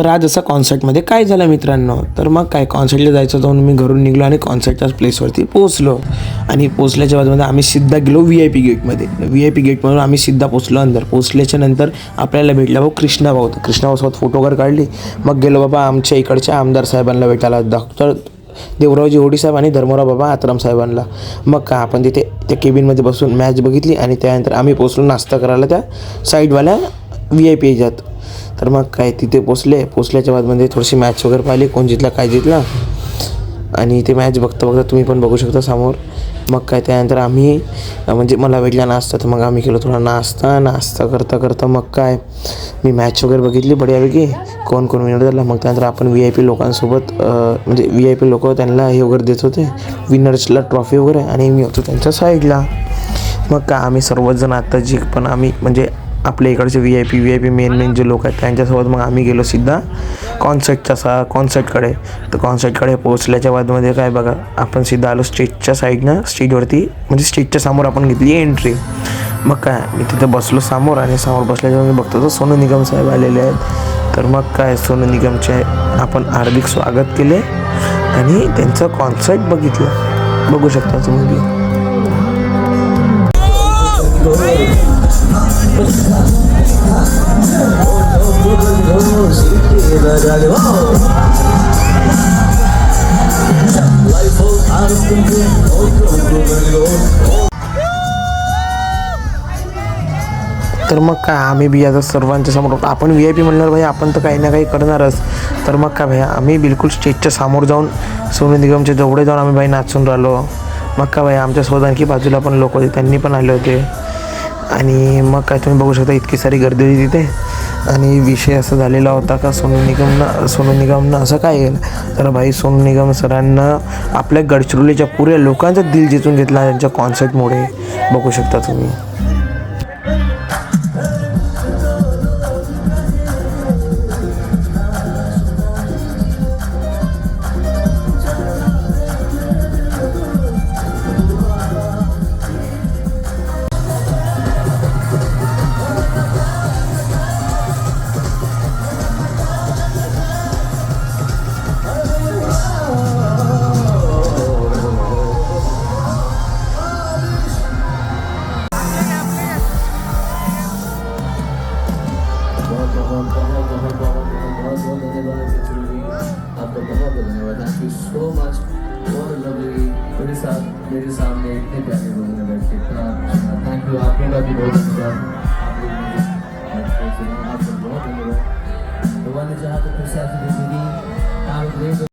तर आज असं कॉन्सर्टमध्ये काय झालं मित्रांनो, तर मग काय कॉन्सर्टला जायचं जाऊन मी घरून निघलो आणि कॉन्सर्टच्याच प्लेसवरती पोहोचलो. आणि पोहोचल्याच्या बाजूमध्ये आम्ही सिद्धा गेलो VIP गेटमध्ये. VIP गेटमधून आम्ही सिद्धा पोहोचलो अंदर. पोहोचल्याच्या नंतर आपल्याला भेटला भाऊ कृष्णाभाऊ. तर कृष्णाभाऊसोबत फोटो वगैरे काढली. मग गेलो बाबा आमच्या इकडच्या आमदार साहेबांना भेटायला, डॉक्टर देवरावजी होडी साहेब आणि धर्मराव बाबा आत्राम साहेबांना. मग का आपण तिथे त्या केबिनमध्ये बसून मॅच बघितली आणि त्यानंतर आम्ही पोहोचलो नाश्ता करायला त्या साईडवाल्या VIP याच्यात. तर मग काय तिथे पोचल्याच्या बादमध्ये थोडीशी मॅच वगैरे पाहिली, कोण जितला काय जितला, आणि ते मॅच बघता तुम्ही पण बघू शकता समोर. मग काय त्यानंतर आम्ही म्हणजे मला भेटला नाश्ता, तर मग आम्ही केलो थोडा नाश्ता करता मग काय मी मॅच वगैरे बघितली बढियापैकी, कोण विनर झाला. मग त्यानंतर आपण VIP लोकांसोबत म्हणजे VIP लोक त्यांना हे वगैरे देत होते, विनर्सला ट्रॉफी वगैरे, आणि मी होतो त्यांच्या साईडला. मग का आम्ही सर्वजण आता जे पण आम्ही म्हणजे आपल्या इकडचे VIP मेन जे लोक आहेत त्यांच्यासोबत मग आम्ही गेलो सिद्धा कॉन्सर्टकडे. तर कॉन्सर्टकडे पोहोचल्याच्या बादमध्ये काय बघा आपण सिद्धा आलो स्टेजच्या साईडनं, स्टेजवरती म्हणजे स्टेजच्या समोर आपण घेतली एंट्री. मग काय मी तिथं बसलो समोर, आणि समोर बसल्याच्या मी बघतो तर सोनू निगम साहेब आलेले आहेत. तर मग काय सोनू निगमचे आपण हार्दिक स्वागत केले आणि त्यांचं कॉन्सर्ट बघितलं, बघू शकता तुम्ही. तर मग काय आम्ही बी आता सर्वांच्या समोर आपण VIP म्हणल्यावर भाई आपण तर काही ना काही करणारच. तर मग काय भाई आम्ही बिलकुल स्टेजच्या समोर जाऊन सोनू निगमच्या जवळ जाऊन आम्ही भाई नाचून राहिलो. मग काय भाई आमच्यासोबत आणखी बाजूला पण लोक होते, त्यांनी पण आले होते. आणि मग काय तुम्ही बघू शकता इतकी सारी गर्दी होती तिथे. आणि विषय असा झालेला होता का सोनू निगमनं असं काय केलं, तर भाई सोनू निगम सरांना आपल्या गडचिरोलीच्या पुऱ्या लोकांचं दिल जिंकून घेतला त्यांच्या कॉन्सर्टमुळे, बघू शकता तुम्ही. Thank you so much. बहुत लवली मेरे सामने इतने प्यारे लोगों ने बैठ के इतना थैंक यू। आप लोगों का भी बहुत धन्यवाद, आप लोग बहुत धन्यवाद। भगवान ने चाहा तो फिर से ऐसी